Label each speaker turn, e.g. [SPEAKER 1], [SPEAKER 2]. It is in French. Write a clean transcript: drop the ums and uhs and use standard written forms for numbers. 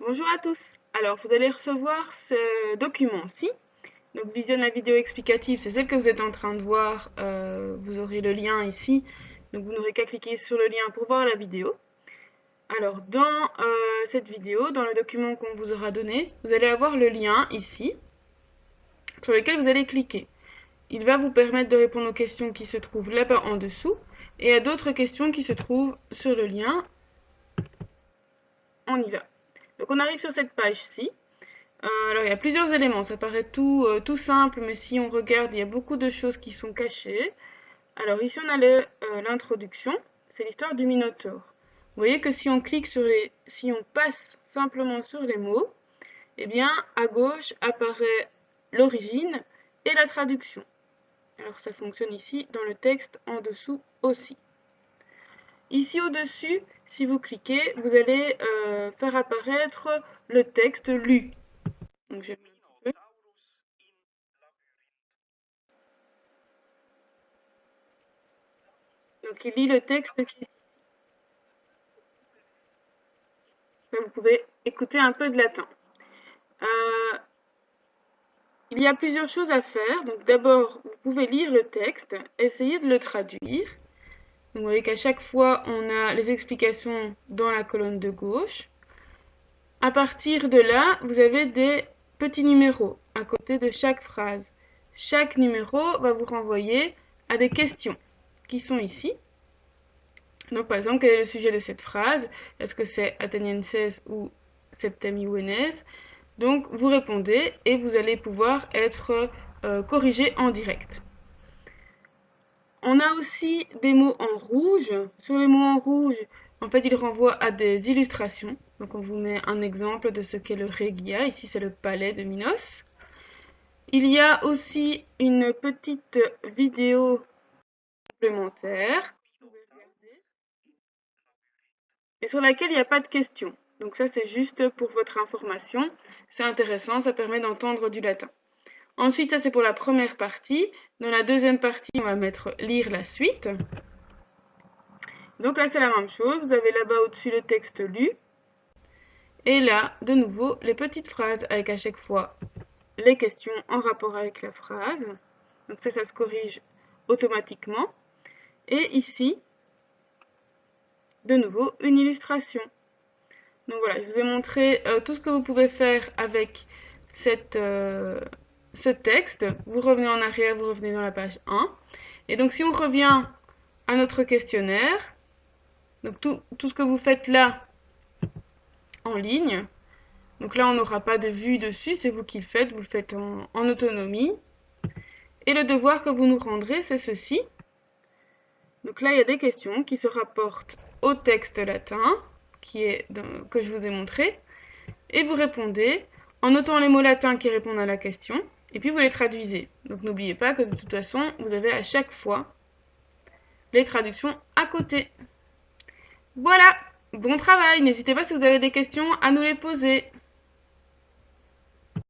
[SPEAKER 1] Bonjour à tous. Alors, vous allez recevoir ce document-ci. Donc, visionne la vidéo explicative, c'est celle que vous êtes en train de voir. Vous aurez le lien ici. Donc, vous n'aurez qu'à cliquer sur le lien pour voir la vidéo. Alors, dans cette vidéo, dans le document qu'on vous aura donné, vous allez avoir le lien ici, sur lequel vous allez cliquer. Il va vous permettre de répondre aux questions qui se trouvent là-bas en dessous et à d'autres questions qui se trouvent sur le lien. On y va. Donc, on arrive sur cette page-ci. Alors, il y a plusieurs éléments. Ça paraît tout simple, mais si on regarde, il y a beaucoup de choses qui sont cachées. Alors, ici, on a l'introduction. C'est l'histoire du Minotaure. Vous voyez que si on clique si on passe simplement sur les mots, eh bien, à gauche apparaît l'origine et la traduction. Alors, ça fonctionne ici dans le texte en dessous aussi. Ici au-dessus, si vous cliquez, vous allez faire apparaître le texte lu. Donc, je vais un peu. Donc, il lit le texte qui... Vous pouvez écouter un peu de latin. Euh, il y a plusieurs choses à faire. Donc, d'abord, vous pouvez lire le texte, essayer de le traduire. Donc, vous voyez qu'à chaque fois, on a les explications dans la colonne de gauche. À partir de là, vous avez des petits numéros à côté de chaque phrase. Chaque numéro va vous renvoyer à des questions qui sont ici. Donc, par exemple, quel est le sujet de cette phrase? Est-ce que c'est atenienses ou septemiuenes? Donc, vous répondez et vous allez pouvoir être corrigé en direct. On a aussi des mots en rouge. Sur les mots en rouge, en fait, ils renvoient à des illustrations. Donc, on vous met un exemple de ce qu'est le Regia. Ici, c'est le palais de Minos. Il y a aussi une petite vidéo complémentaire et sur laquelle il n'y a pas de questions. Donc ça, c'est juste pour votre information. C'est intéressant, ça permet d'entendre du latin. Ensuite, ça c'est pour la première partie. Dans la deuxième partie, on va mettre lire la suite. Donc là, c'est la même chose. Vous avez là-bas au-dessus le texte lu. Et là, de nouveau, les petites phrases avec à chaque fois les questions en rapport avec la phrase. Donc ça se corrige automatiquement. Et ici, de nouveau, une illustration. Donc voilà, je vous ai montré tout ce que vous pouvez faire avec ce texte. Vous revenez en arrière, vous revenez dans la page 1. Et donc si on revient à notre questionnaire, donc tout ce que vous faites là en ligne, donc là on n'aura pas de vue dessus, c'est vous qui le faites, vous le faites en autonomie. Et le devoir que vous nous rendrez, c'est ceci. Donc là il y a des questions qui se rapportent au texte latin que je vous ai montré. Et vous répondez en notant les mots latins qui répondent à la question, et puis vous les traduisez. Donc n'oubliez pas que de toute façon, vous avez à chaque fois les traductions à côté. Voilà, bon travail, n'hésitez pas si vous avez des questions à nous les poser.